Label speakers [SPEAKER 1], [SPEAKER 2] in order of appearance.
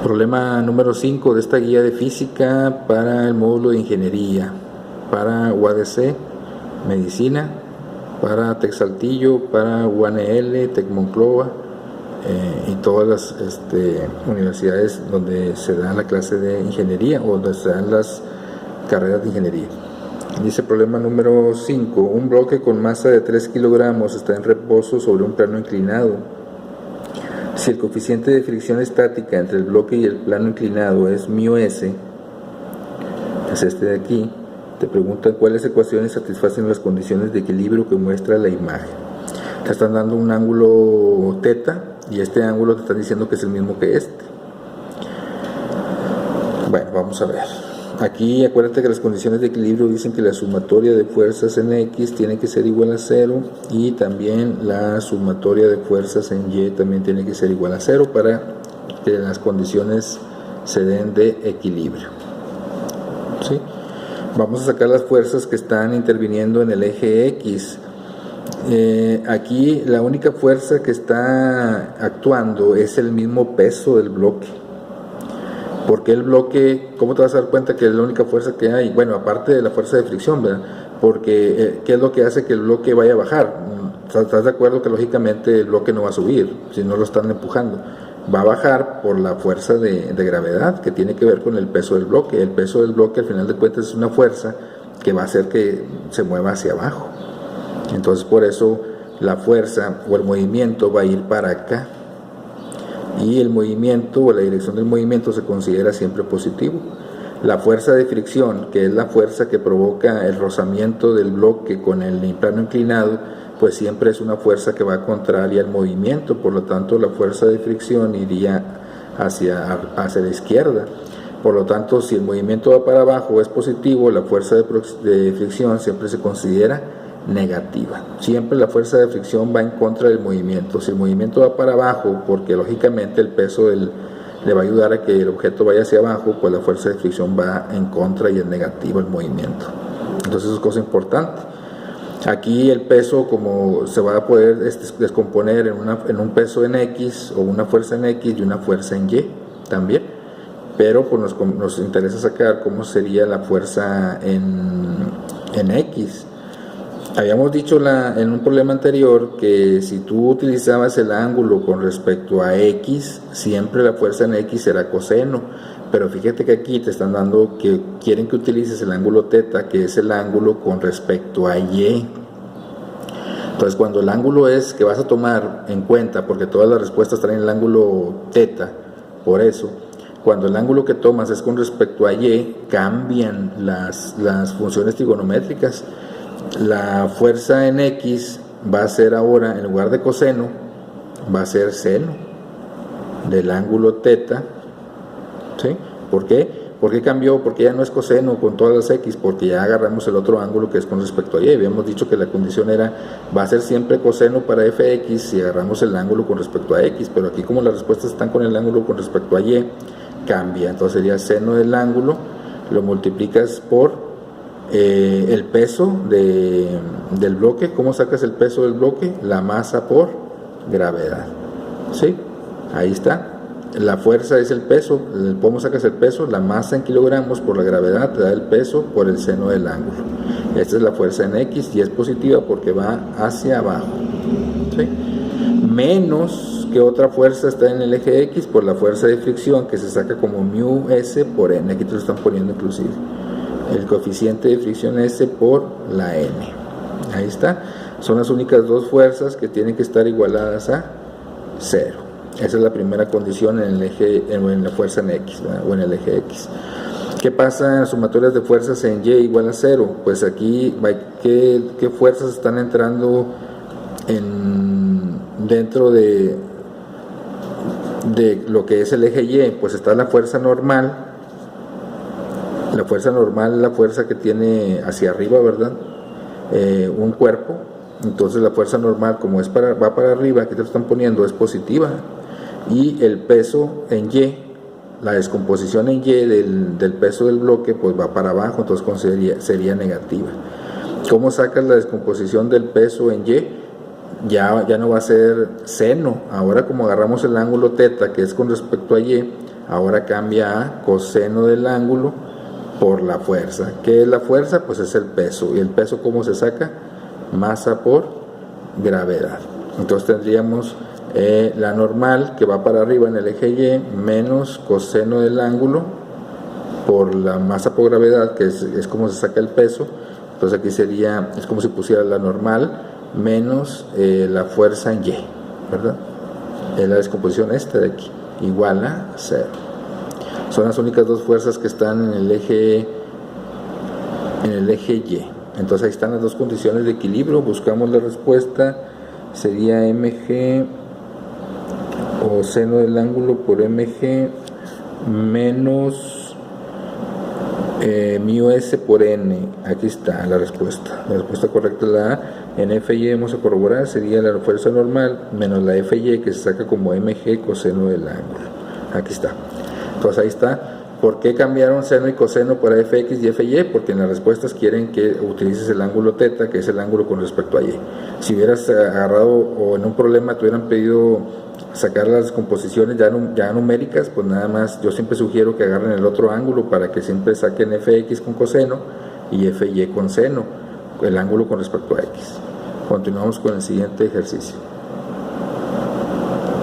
[SPEAKER 1] Problema número 5 de esta guía de física para el módulo de ingeniería, para UADC, medicina, para Texaltillo, para UANL, Tecmonclova y todas las universidades donde se da la clase de ingeniería o donde se dan las carreras de ingeniería. Dice problema número 5, un bloque con masa de 3 kilogramos está en reposo sobre un plano inclinado. Si el coeficiente de fricción estática entre el bloque y el plano inclinado es μs, es este de aquí, te preguntan cuáles ecuaciones satisfacen las condiciones de equilibrio que muestra la imagen. Te están dando un ángulo θ y este ángulo te están diciendo que es el mismo que este. Bueno, vamos a ver. Aquí acuérdate que las condiciones de equilibrio dicen que la sumatoria de fuerzas en X tiene que ser igual a 0 y también la sumatoria de fuerzas en Y también tiene que ser igual a 0 para que las condiciones se den de equilibrio. ¿Sí? Vamos a sacar las fuerzas que están interviniendo en el eje X. Aquí la única fuerza que está actuando es el mismo peso del bloque. Porque el bloque, ¿cómo te vas a dar cuenta que es la única fuerza que hay? Bueno, aparte de la fuerza de fricción, ¿verdad? Porque ¿qué es lo que hace que el bloque vaya a bajar? ¿Estás de acuerdo que lógicamente el bloque no va a subir si no lo están empujando? Va a bajar por la fuerza de gravedad que tiene que ver con el peso del bloque. El peso del bloque al final de cuentas es una fuerza que va a hacer que se mueva hacia abajo. Entonces por eso la fuerza o el movimiento va a ir para acá. Y el movimiento o la dirección del movimiento se considera siempre positivo. La fuerza de fricción, que es la fuerza que provoca el rozamiento del bloque con el plano inclinado, pues siempre es una fuerza que va contraria al movimiento, por lo tanto la fuerza de fricción iría hacia la izquierda. Por lo tanto, si el movimiento va para abajo es positivo, la fuerza de fricción siempre se considera negativa. Siempre la fuerza de fricción va en contra del movimiento. Si el movimiento va para abajo, porque lógicamente el peso le va a ayudar a que el objeto vaya hacia abajo, pues la fuerza de fricción va en contra y es negativo el movimiento. Entonces eso es cosa importante. Aquí el peso, como se va a poder descomponer en un peso en X o una fuerza en X y una fuerza en Y también, pero pues nos interesa sacar cómo sería la fuerza en X. Habíamos dicho en un problema anterior que si tú utilizabas el ángulo con respecto a X, siempre la fuerza en X será coseno, pero fíjate que aquí te están dando que quieren que utilices el ángulo θ, que es el ángulo con respecto a Y. Entonces cuando el ángulo es que vas a tomar en cuenta, porque todas las respuestas traen el ángulo θ, por eso, cuando el ángulo que tomas es con respecto a Y, cambian las funciones trigonométricas. La fuerza en X va a ser ahora, en lugar de coseno, va a ser seno del ángulo θ. ¿Sí? ¿Por qué? ¿Por qué cambió? Porque ya no es coseno con todas las X, porque ya agarramos el otro ángulo que es con respecto a Y. Habíamos dicho que la condición va a ser siempre coseno para fx si agarramos el ángulo con respecto a X, pero aquí como las respuestas están con el ángulo con respecto a Y, cambia. Entonces sería seno del ángulo, lo multiplicas por el peso del bloque. ¿Cómo sacas el peso del bloque? La masa por gravedad. ¿Sí? Ahí está. La fuerza es el peso. ¿Cómo sacas el peso? La masa en kilogramos por la gravedad te da el peso por el seno del ángulo. Esta es la fuerza en X y es positiva porque va hacia abajo. ¿Sí? Menos que otra fuerza está en el eje X por la fuerza de fricción que se saca como μs por n. Aquí te lo están poniendo inclusive. El coeficiente de fricción S por la N. Ahí está. Son las únicas dos fuerzas que tienen que estar igualadas a 0. Esa es la primera condición en la fuerza en X, ¿verdad? O en el eje X. ¿Qué pasa en las sumatorias de fuerzas en Y igual a 0? Pues aquí, ¿qué fuerzas están entrando dentro de lo que es el eje Y? Pues está la fuerza normal. La fuerza normal es la fuerza que tiene hacia arriba, ¿verdad? Un cuerpo. Entonces la fuerza normal, como va para arriba, aquí te lo están poniendo, es positiva. Y el peso en Y, la descomposición en Y del peso del bloque, pues va para abajo, entonces sería negativa. ¿Cómo sacas la descomposición del peso en Y? Ya no va a ser seno. Ahora como agarramos el ángulo θ, que es con respecto a Y, ahora cambia a coseno del ángulo por la fuerza. ¿Qué es la fuerza? Pues es el peso. ¿Y el peso cómo se saca? Masa por gravedad. Entonces tendríamos la normal que va para arriba en el eje Y menos coseno del ángulo por la masa por gravedad, que es como se saca el peso. Entonces aquí sería, es como si pusiera la normal menos la fuerza en Y, ¿verdad? Es la descomposición esta de aquí, igual a 0. Son las únicas dos fuerzas que están en el eje Y. Entonces ahí están las dos condiciones de equilibrio. Buscamos la respuesta, sería mg o seno del ángulo por mg menos mu s por n. Aquí está la respuesta. La respuesta correcta es la A. En FY vamos a corroborar, sería la fuerza normal menos la FY que se saca como mg coseno del ángulo. Aquí está. Entonces ahí está. ¿Por qué cambiaron seno y coseno para fx y fy? Porque en las respuestas quieren que utilices el ángulo θ, que es el ángulo con respecto a y. Si hubieras agarrado o en un problema te hubieran pedido sacar las composiciones ya numéricas, pues nada más yo siempre sugiero que agarren el otro ángulo para que siempre saquen fx con coseno y fy con seno, el ángulo con respecto a x. Continuamos con el siguiente ejercicio.